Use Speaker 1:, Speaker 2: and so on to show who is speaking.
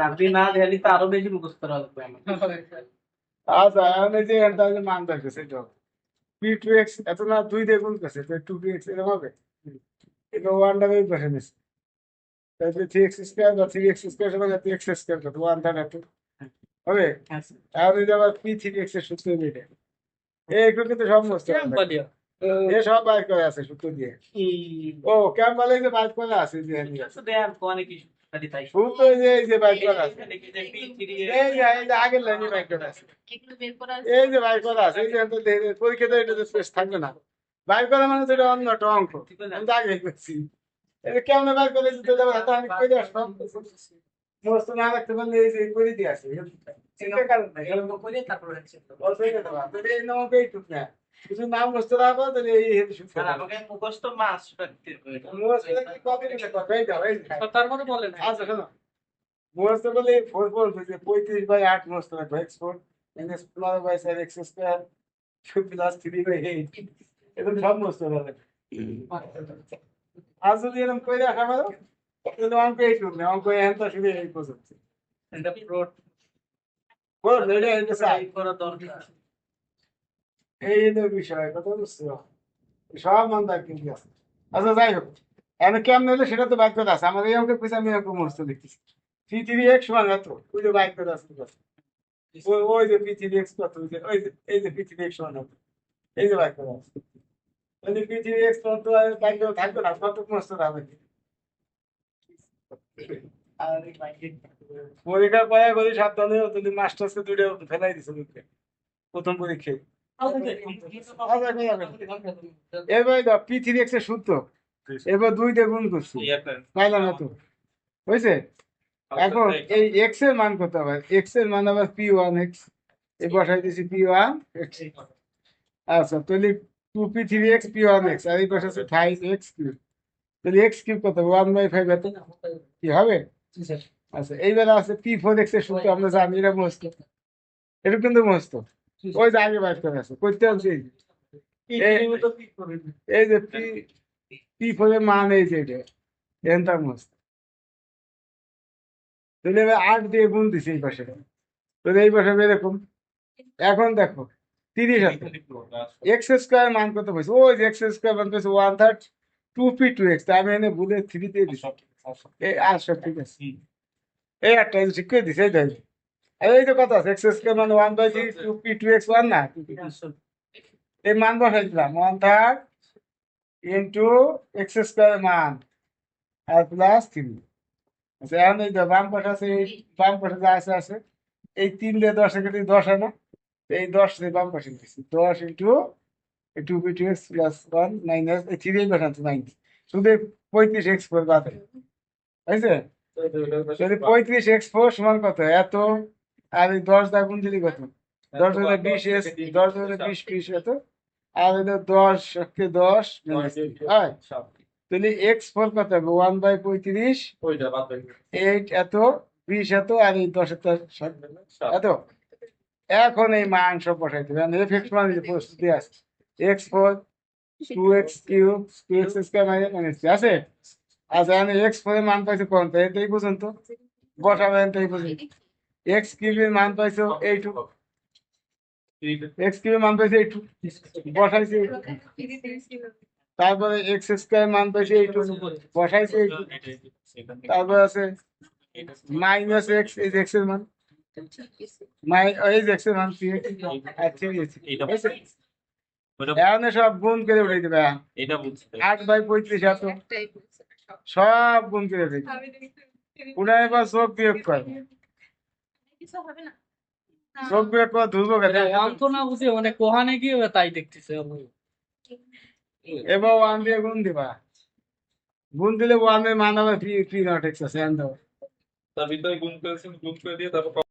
Speaker 1: আপনি না দিলে তো আরো বেশি মুখস্থ রাখবে আমার।
Speaker 2: আচ্ছা এখন এই যে এটা যে মান থাকবে সেটা পি টু এক্স এত না দুই দিয়ে গুণ করছে টু পি এক্স এরকম হবে এটা ওয়ানটা ওই পাশে নিচ্ছে তাহলে থ্রি এক্স স্কোয়ার বা থ্রি এক্স স্কোয়ার সমান থ্রি এক্স স্কোয়ার কত ওয়ান থার্ড এত হবে
Speaker 1: আচ্ছা
Speaker 2: তাহলে যদি আবার পি থ্রি এক্স এর সূত্র মিলে এইগুলো কিন্তু সব মুখস্থ রাখবে।
Speaker 1: বলিও
Speaker 2: এ সব বাইর করে আছে সূত্র দিয়ে ও কেমন বলে যে বাইর করে আছে যে
Speaker 1: অনেক কিছু খালি তাই
Speaker 2: সূত্র এই যে বাইর করে আছে এই যে আগের লাইনে বাইর করে আছে এই যে বাইর করা আছে এই যে পরীক্ষাতে এটা স্পেস থাকবে না বাইর করা মানে তো এটা অন্য একটা অঙ্ক আমি তো আগে করছি এটা কেমন বাইর করে দিতে যাবে হাতে আমি কই দিয়ে আসলাম সমস্ত না রাখতে পারলে এই যে করে দিয়ে আসে চিন্তা কারণ নাই
Speaker 1: এগুলো করে তারপর হচ্ছে
Speaker 2: অল্প এটা দেওয়া তাহলে এই নামকে এইটুক না কিছু নাম মুস্ত রাখো তাহলে এই হেতু সুবিধা
Speaker 1: আর আমাকে মুখস্থ মাস রাখতে হবে
Speaker 2: মুস্ত কি কপি দিতে কথা এই দাও এই
Speaker 1: তারপরে বলেন
Speaker 2: আচ্ছা শোনো মুস্ত বলে 4 যে 35/8 মুস্ত রাখো x4 minus plus by 7 x square 2 plus 3/8 এটা সব মুস্ত হবে আজ যদি এরকম কই রাখা ভালো তাহলে অঙ্ক এইটুক না অঙ্ক এত শুধু এই পর্যন্ত
Speaker 1: এটা প্রোট
Speaker 2: বল এটা চাই
Speaker 1: করা দরকার
Speaker 2: এই যে বিষয় কথা বুঝছো সব মানদার কিন্তু আছে আচ্ছা যাই হোক এখন কেমন হলে সেটা তো বাইক করে আছে আমার এই অঙ্কে খুঁজে আমি এরকম মুহূর্ত দেখতেছি থ্রি থ্রি এক্স সমান এত ওই যে বাইক করে আছে ওই যে পি থ্রি এক্স কত ওই যে এই যে পি থ্রি এক্স সমান এত এই যে বাইক করে আছে ওই যে পি থ্রি এক্স কত বাইক করে থাকবে না কত মুহূর্ত হবে
Speaker 1: আর এই বাইকে
Speaker 2: পরীক্ষার পরে বলি সাবধানে তুমি মাস্টার্সকে দুইটা ফেলাই দিছো মুখে প্রথম পরীক্ষায় এবার পি থ্রি এক্স এর সূত্র এবার দুই দিয়ে গুণ করছি পাইলাম না তো হয়েছে এখন এই এক্স এর মান কত হবে এক্স এর মান আবার পি ওয়ান এক্স এই বসাই দিছি পি ওয়ান এক্স আচ্ছা তাহলে two p three x p one x আর এই পাশে আছে ফাইভ এক্স কিউব তাহলে এক্স কিউব কত 1/5 এত কি হবে আচ্ছা এইবার আছে পি ফোর এক্স এর সূত্র আমরা জানি এটা মস্ত এটা কিন্তু মস্ত ওই যে আগে বাইর করে আছে করতে হচ্ছে এই যে পি পি ফোর এর মান এই যে এটা এনটার মস্ত তাহলে এবার 8 দিয়ে গুণ দিছে এই পাশে তাহলে এই পাশে এরকম এখন দেখো 30 আছে এক্স স্কোয়ার মান কত পাইছে ওই যে এক্স স্কোয়ার মান পাইছে 1/3 2p2x আমি এনে ভুলে 3 দিয়ে দিছি এই আচ্ছা ঠিক আছে এই একটা ঠিক করে দিছে এই দেখ এই যে কত আছে এক্স স্কোয়ার মানে 1/3 2p2x 1 না এই মান বসাই দিলাম 1/3 ইন্টু এক্স স্কোয়ার মান আর প্লাস 3 আচ্ছা এখন এই বাম পাশে আছে এই বাম পাশে যা আছে আছে এই 3 দিয়ে 10 এর কেটে 10 হয় না এই 10 দিয়ে বাম পাশে দিচ্ছি 10 ইন্টু 2p2x প্লাস 1 মাইনাস এই 3 এর পাশে 9 শুধু 35x ফোর বাদ হয়েছে যদি 35x4 সমান কত এত আর এই 10 দা গুণ দিলি কত 10 ধরে 20 10 ধরে 20 20 এত আর এটা 10 কে 10 হয় তাহলে x4 কত হবে 1/35 8 এত 20 এত আর এই 10 এত এত এখন এই মান সব বসাই দেবে f(x) মানে যে প্রস্তুতি আছে x4 2x cube 2x square minus আছে আচ্ছা আমি x4 এর মান পাইছো কোন তো এটাই বুঝুন তো বসাবেন এটাই বুঝুন x কিউবের মান পাইছো 8 x কিউবের মান পাইছো 8 বসাইছি তারপরে x স্কয়ার মান পাইছো 8 বসাইছি তারপর আছে মাইনাস x এই x এর মান এই যে x এর মান 3 আর 3 আছে এখন সব গুণ করে উঠে দিবে
Speaker 1: এটা বুঝছি
Speaker 2: 8/35 এত সব গুণ করে দিবে উনার এবার চোখ বিয়োগ করে চোখ বিয়োগ করে ধুবো কেটে
Speaker 1: অঙ্ক না বুঝে মানে কোহানে কি তাই দেখতেছে
Speaker 2: এবার 1 দিয়ে গুণ দিবা গুণ দিলে 1 এর মান হবে 3 নট x আছে এন্ড
Speaker 3: তার ভিতরে গুণ করে দিয়ে তারপর